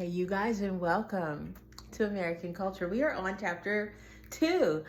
Hey, you guys, and welcome to American Culture. We are on chapter 2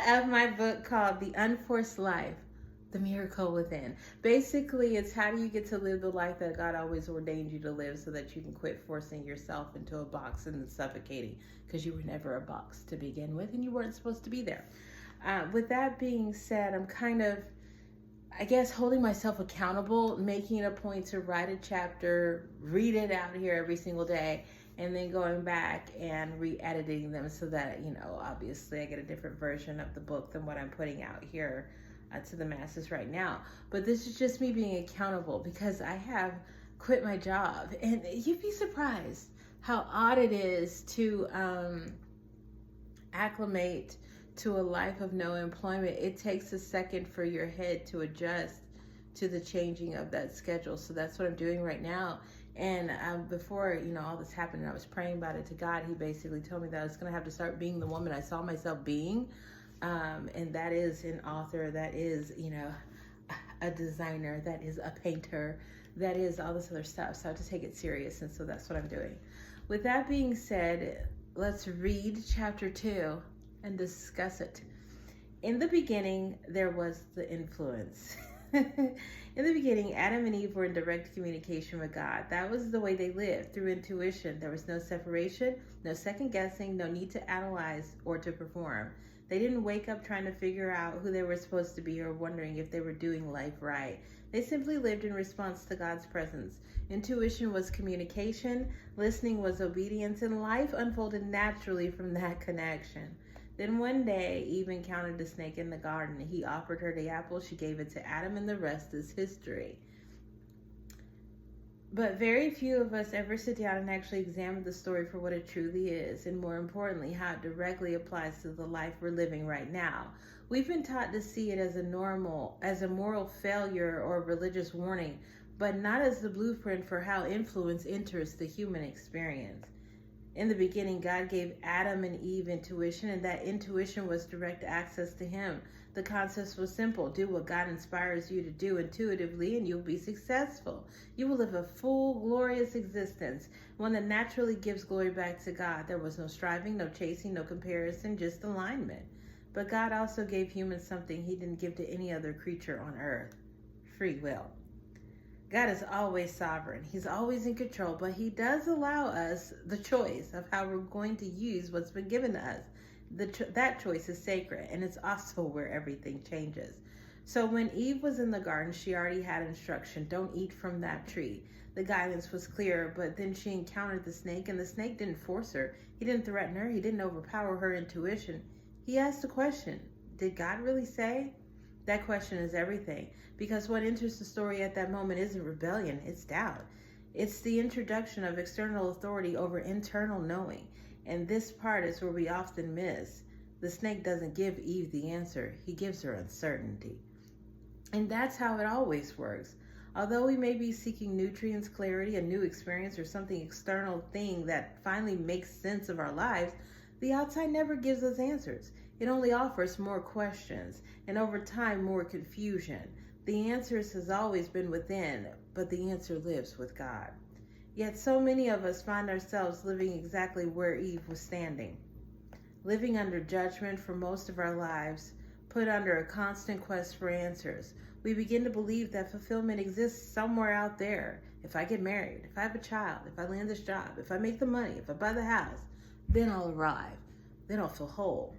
of my book called The Unforced Life, The Miracle Within. Basically, it's how do you get to live the life that God always ordained you to live so that you can quit forcing yourself into a box and suffocating, because you were never a box to begin with and you weren't supposed to be there. With that being said, I'm kind of holding myself accountable, making it a point to write a chapter, read it out here every single day, and then going back and re-editing them so that, obviously I get a different version of the book than what I'm putting out here to the masses right now. But this is just me being accountable because I have quit my job. And you'd be surprised how odd it is to acclimate to a life of no employment. It takes a second for your head to adjust to the changing of that schedule. So that's what I'm doing right now. And before all this happened, and I was praying about it to God, he basically told me that I was going to have to start being the woman I saw myself being. And that is an author, that is, a designer, that is a painter, that is all this other stuff. So I have to take it serious. And so that's what I'm doing. With that being said, let's read chapter 2 and discuss it. In the beginning, there was the influence. In the beginning, Adam and Eve were in direct communication with God. That was the way they lived, through intuition. There was no separation, no second guessing, no need to analyze or to perform. They didn't wake up trying to figure out who they were supposed to be or wondering if they were doing life right. They simply lived in response to God's presence. Intuition was communication, listening was obedience, and life unfolded naturally from that connection. Then one day, Eve encountered the snake in the garden. He offered her the apple. She gave it to Adam, and the rest is history. But very few of us ever sit down and actually examine the story for what it truly is, and more importantly, how it directly applies to the life we're living right now. We've been taught to see it as a moral failure or a religious warning, but not as the blueprint for how influence enters the human experience. In the beginning, God gave Adam and Eve intuition, and that intuition was direct access to him. The concept was simple. Do what God inspires you to do intuitively, and you'll be successful. You will live a full, glorious existence, one that naturally gives glory back to God. There was no striving, no chasing, no comparison, just alignment. But God also gave humans something he didn't give to any other creature on earth: free will. God is always sovereign. He's always in control, but he does allow us the choice of how we're going to use what's been given to us. That choice is sacred, and it's also where everything changes. So when Eve was in the garden, she already had instruction. Don't eat from that tree. The guidance was clear, but then she encountered the snake, and the snake didn't force her. He didn't threaten her. He didn't overpower her intuition. He asked the question, did God really say? That question is everything, because what enters the story at that moment isn't rebellion, it's doubt. It's the introduction of external authority over internal knowing, and this part is where we often miss. The snake doesn't give Eve the answer, he gives her uncertainty. And that's how it always works. Although we may be seeking nutrients, clarity, a new experience, or something external thing that finally makes sense of our lives, the outside never gives us answers. It only offers more questions, and over time, more confusion. The answers has always been within, but the answer lives with God. Yet so many of us find ourselves living exactly where Eve was standing, living under judgment for most of our lives, put under a constant quest for answers. We begin to believe that fulfillment exists somewhere out there. If I get married, if I have a child, if I land this job, if I make the money, if I buy the house, then I'll arrive. Then I'll feel whole.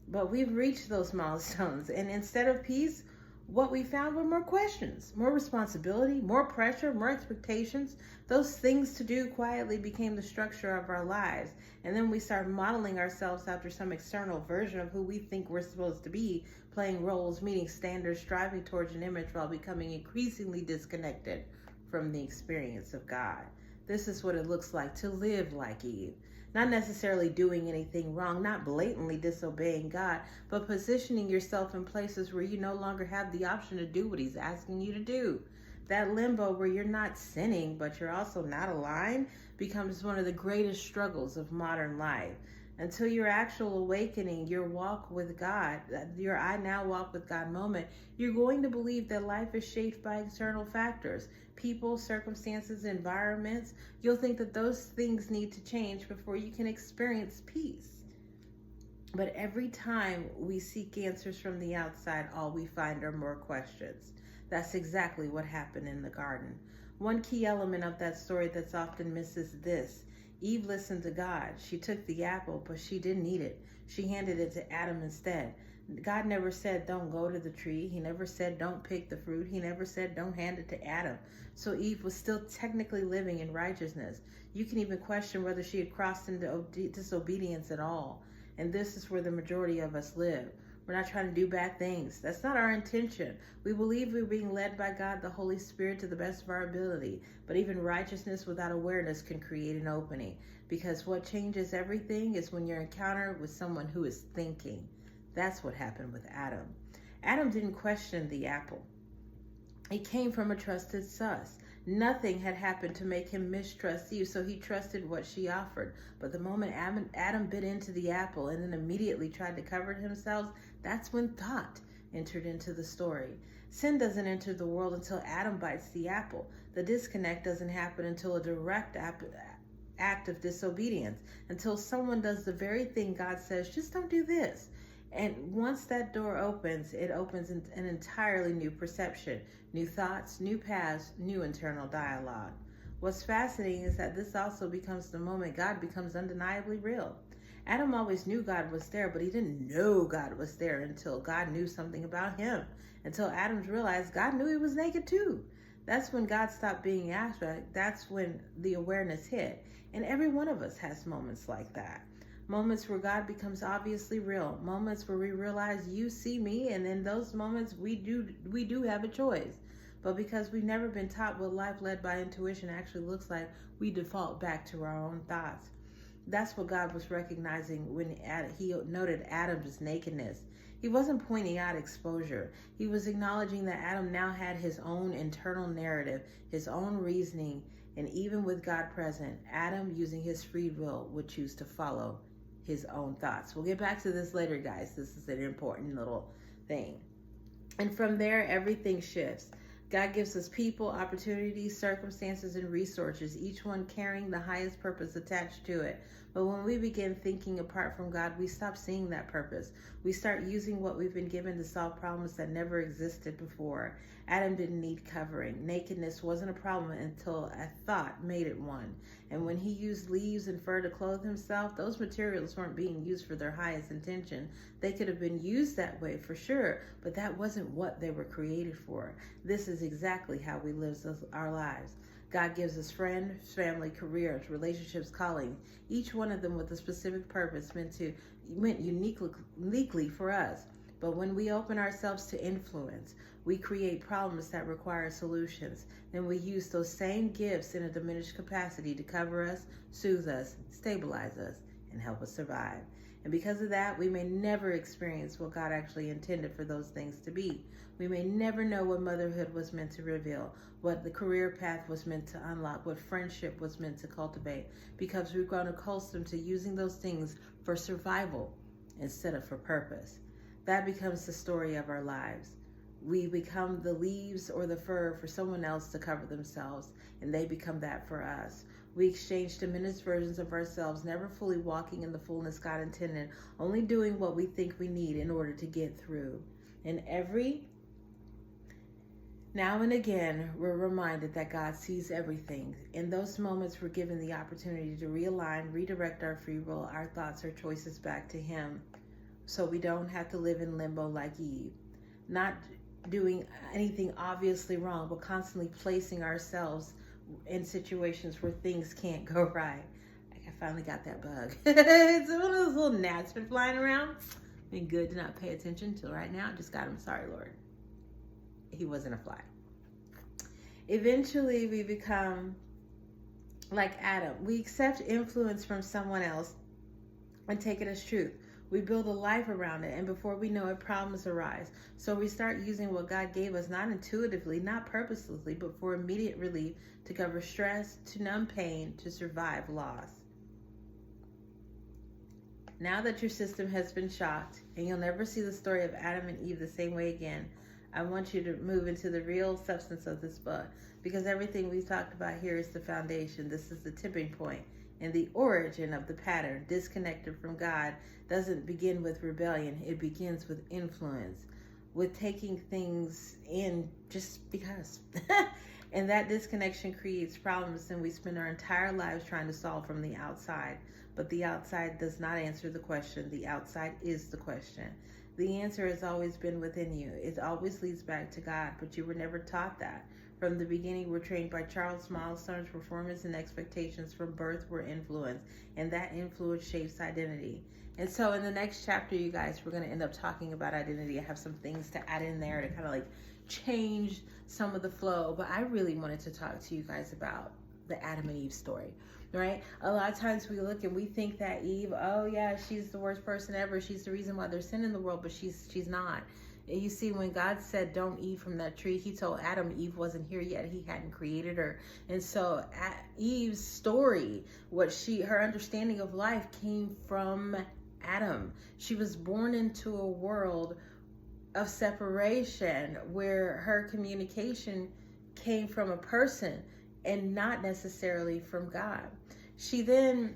But we've reached those milestones, and instead of peace, what we found were more questions, more responsibility, more pressure, more expectations. Those things to do quietly became the structure of our lives. And then we start modeling ourselves after some external version of who we think we're supposed to be, playing roles, meeting standards, striving towards an image while becoming increasingly disconnected from the experience of God. This is what it looks like to live like Eve. Not necessarily doing anything wrong, not blatantly disobeying God, but positioning yourself in places where you no longer have the option to do what he's asking you to do. That limbo where you're not sinning, but you're also not aligned, becomes one of the greatest struggles of modern life. Until your actual awakening, your walk with God, your I now walk with God moment, you're going to believe that life is shaped by external factors, people, circumstances, environments. You'll think that those things need to change before you can experience peace. But every time we seek answers from the outside, all we find are more questions. That's exactly what happened in the garden. One key element of that story that's often missed is this. Eve listened to God. She took the apple, but she didn't eat it. She handed it to Adam instead. God never said, don't go to the tree. He never said, don't pick the fruit. He never said, don't hand it to Adam. So Eve was still technically living in righteousness. You can even question whether she had crossed into disobedience at all. And this is where the majority of us live. We're not trying to do bad things. That's not our intention. We believe we're being led by God, the Holy Spirit, to the best of our ability. But even righteousness without awareness can create an opening. Because what changes everything is when you're encountered with someone who is thinking. That's what happened with Adam. Adam didn't question the apple. He came from a trusted source. Nothing had happened to make him mistrust Eve, so he trusted what she offered. But the moment Adam bit into the apple and then immediately tried to cover himself, that's when thought entered into the story. Sin doesn't enter the world until Adam bites the apple. The disconnect doesn't happen until a direct act of disobedience, until someone does the very thing God says, just don't do this. And once that door opens, it opens an entirely new perception, new thoughts, new paths, new internal dialogue. What's fascinating is that this also becomes the moment God becomes undeniably real. Adam always knew God was there, but he didn't know God was there until God knew something about him, until Adam realized God knew he was naked too. That's when God stopped being abstract. That's when the awareness hit. And every one of us has moments like that. Moments where God becomes obviously real. Moments where we realize you see me, and in those moments we do have a choice. But because we've never been taught what life led by intuition actually looks like, we default back to our own thoughts. That's what God was recognizing when he noted Adam's nakedness. He wasn't pointing out exposure. He was acknowledging that Adam now had his own internal narrative, his own reasoning, and even with God present, Adam, using his free will, would choose to follow his own thoughts. We'll get back to this later, guys. This is an important little thing. And from there, everything shifts. God gives us people, opportunities, circumstances, and resources, each one carrying the highest purpose attached to it. But when we begin thinking apart from God, we stop seeing that purpose. We start using what we've been given to solve problems that never existed before. Adam didn't need covering. Nakedness wasn't a problem until a thought made it one. And when he used leaves and fur to clothe himself, those materials weren't being used for their highest intention. They could have been used that way for sure, but that wasn't what they were created for. This is exactly how we live our lives. God gives us friends, family, careers, relationships, calling, each one of them with a specific purpose meant uniquely for us. But when we open ourselves to influence, we create problems that require solutions. Then we use those same gifts in a diminished capacity to cover us, soothe us, stabilize us, and help us survive. And because of that, we may never experience what God actually intended for those things to be. We may never know what motherhood was meant to reveal, what the career path was meant to unlock, what friendship was meant to cultivate, because we've grown accustomed to using those things for survival instead of for purpose. That becomes the story of our lives. We become the leaves or the fur for someone else to cover themselves, and they become that for us. We exchange diminished versions of ourselves, never fully walking in the fullness God intended, only doing what we think we need in order to get through. And every now and again, we're reminded that God sees everything. In those moments, we're given the opportunity to realign, redirect our free will, our thoughts, our choices back to Him, so we don't have to live in limbo like Eve. Not doing anything obviously wrong, but constantly placing ourselves in situations where things can't go right. I finally got that bug. It's one of those little gnats been flying around. Been good to not pay attention till right now. Just got him. Sorry, Lord. He wasn't a fly. Eventually, we become like Adam. We accept influence from someone else and take it as truth. We build a life around it, and before we know it, problems arise. So we start using what God gave us, not intuitively, not purposely, but for immediate relief, to cover stress, to numb pain, to survive loss. Now that your system has been shocked and you'll never see the story of Adam and Eve the same way again, I want you to move into the real substance of this book, because everything we've talked about here is the foundation. This is the tipping point, and the origin of the pattern, disconnected from God, doesn't begin with rebellion. It begins with influence, with taking things in just because. And that disconnection creates problems, and we spend our entire lives trying to solve from the outside. But the outside does not answer the question. The outside is the question. The answer has always been within you. It always leads back to God, but you were never taught that. From the beginning, we're trained by Charles Milestone's performance and expectations from birth were influenced, and that influence shapes identity. And so in the next chapter, you guys, we're going to end up talking about identity. I have some things to add in there to kind of like change some of the flow, but I really wanted to talk to you guys about the Adam and Eve story, right? A lot of times we look and we think that Eve, oh yeah, she's the worst person ever. She's the reason why there's sin in the world, but she's not. You see, when God said, don't eat from that tree, he told Adam Eve wasn't here yet. He hadn't created her. And so Eve's story, her understanding of life came from Adam. She was born into a world of separation where her communication came from a person and not necessarily from God. She then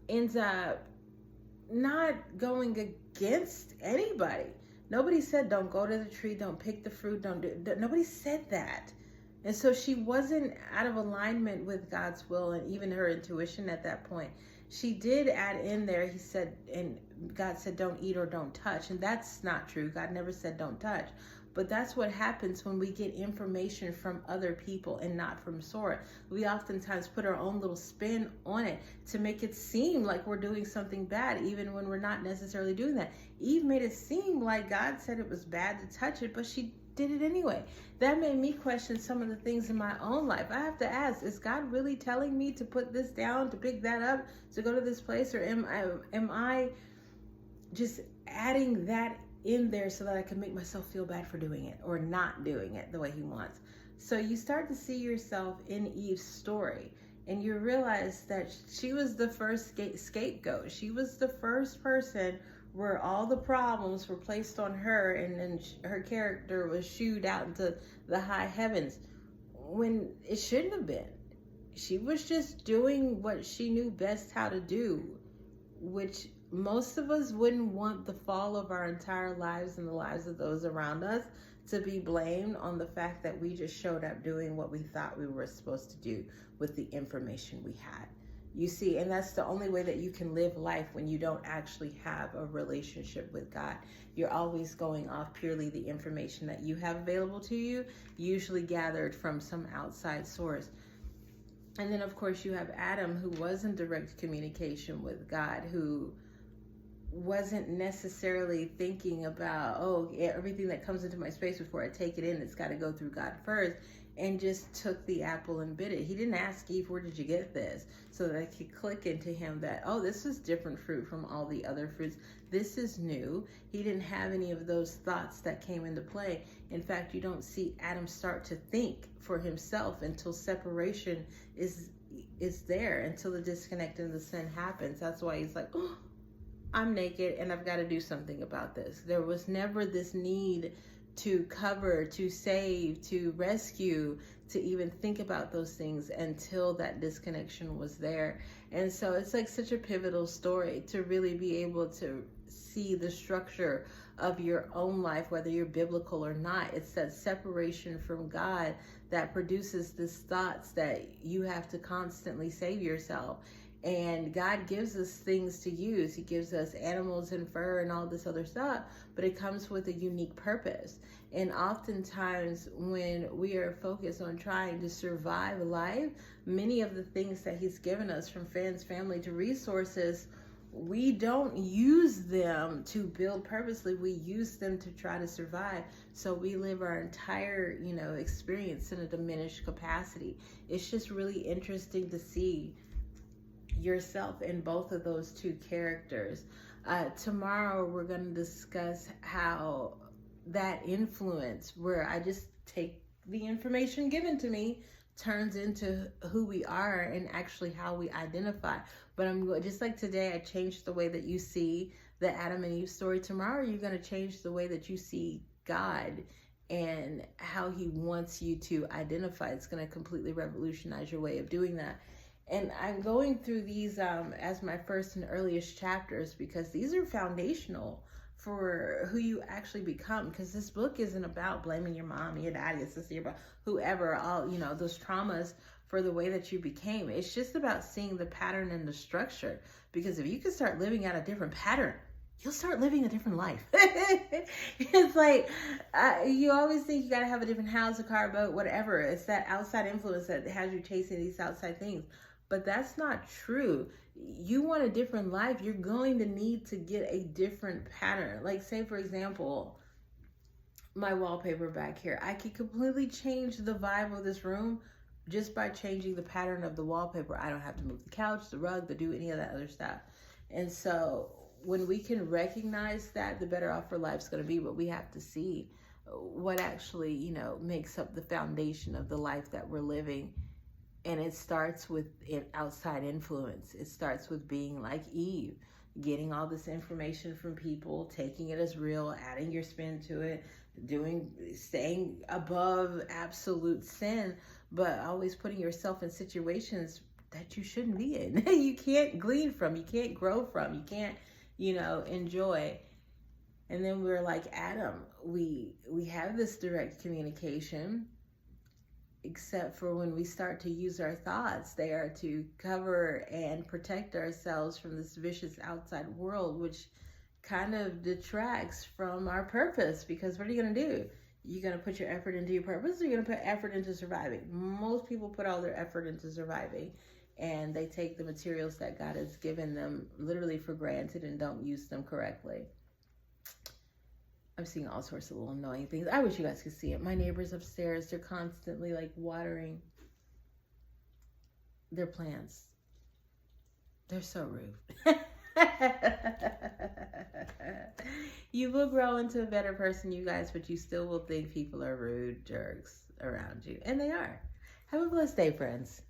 ends up not going against anybody. Nobody said don't go to the tree, don't pick the fruit, nobody said that. And so she wasn't out of alignment with God's will and even her intuition at that point. She did add in there, he said, and God said don't eat or don't touch. And that's not true. God never said don't touch. But that's what happens when we get information from other people and not from source. We oftentimes put our own little spin on it to make it seem like we're doing something bad, even when we're not necessarily doing that. Eve made it seem like God said it was bad to touch it, but she did it anyway. That made me question some of the things in my own life. I have to ask, is God really telling me to put this down, to pick that up, to go to this place? Or am I just adding that in there so that I can make myself feel bad for doing it or not doing it the way he wants? So you start to see yourself in Eve's story, and you realize that she was the first scapegoat. She was the first person where all the problems were placed on her, and then her character was shooed out into the high heavens when it shouldn't have been. She was just doing what she knew best how to do, which most of us wouldn't want the fall of our entire lives and the lives of those around us to be blamed on the fact that we just showed up doing what we thought we were supposed to do with the information we had. You see, and that's the only way that you can live life when you don't actually have a relationship with God. You're always going off purely the information that you have available to you, usually gathered from some outside source. And then, of course, you have Adam, who was in direct communication with God, who wasn't necessarily thinking about, oh, everything that comes into my space before I take it in, it's got to go through God first, and just took the apple and bit it. He didn't ask Eve, where did you get this? So that it could click into him that, oh, this is different fruit from all the other fruits. This is new. He didn't have any of those thoughts that came into play. In fact, you don't see Adam start to think for himself until separation is there, until the disconnect and the sin happens. That's why he's like, oh, I'm naked and I've got to do something about this. There was never this need to cover, to save, to rescue, to even think about those things until that disconnection was there. And so it's like such a pivotal story to really be able to see the structure of your own life, whether you're biblical or not. It's that separation from God that produces these thoughts that you have to constantly save yourself. And God gives us things to use. He gives us animals and fur and all this other stuff, but it comes with a unique purpose. And oftentimes when we are focused on trying to survive life, many of the things that he's given us, from friends, family to resources, we don't use them to build purposely. We use them to try to survive. So we live our entire, experience in a diminished capacity. It's just really interesting to see yourself in both of those two characters. Tomorrow we're going to discuss how that influence, where I just take the information given to me, turns into who we are and actually how we identify. But I'm going, just like today, I changed the way that you see the Adam and Eve story. Tomorrow, you're going to change the way that you see God and how he wants you to identify. It's going to completely revolutionize your way of doing that. And I'm going through these as my first and earliest chapters because these are foundational for who you actually become. Because this book isn't about blaming your mom, your dad, your sister, your whoever, all, you know, those traumas for the way that you became. It's just about seeing the pattern and the structure. Because if you can start living out a different pattern, you'll start living a different life. It's like you always think you got to have a different house, a car, boat, whatever. It's that outside influence that has you chasing these outside things. But that's not true. You want a different life, you're going to need to get a different pattern. Like, say, for example, my wallpaper back here. I could completely change the vibe of this room just by changing the pattern of the wallpaper. I don't have to move the couch, the rug, to do any of that other stuff. And so when we can recognize that, the better off our life's going to be. But we have to see what actually, you know, makes up the foundation of the life that we're living. And it starts with an outside influence. It starts with being like Eve, getting all this information from people, taking it as real, adding your spin to it, staying above absolute sin, but always putting yourself in situations that you shouldn't be in. You can't glean from, you can't grow from, you can't, you know, enjoy. And then we're like Adam. We have this direct communication, except for when we start to use our thoughts. They are to cover and protect ourselves from this vicious outside world, which kind of detracts from our purpose. Because what are you going to do? You're going to put your effort into your purpose, or you're going to put effort into surviving? Most people put all their effort into surviving, and they take the materials that God has given them literally for granted and don't use them correctly. I'm seeing all sorts of little annoying things. I wish you guys could see it. My neighbors upstairs, they're constantly like watering their plants. They're so rude. You will grow into a better person, you guys, but you still will think people are rude jerks around you. And they are. Have a blessed day, friends.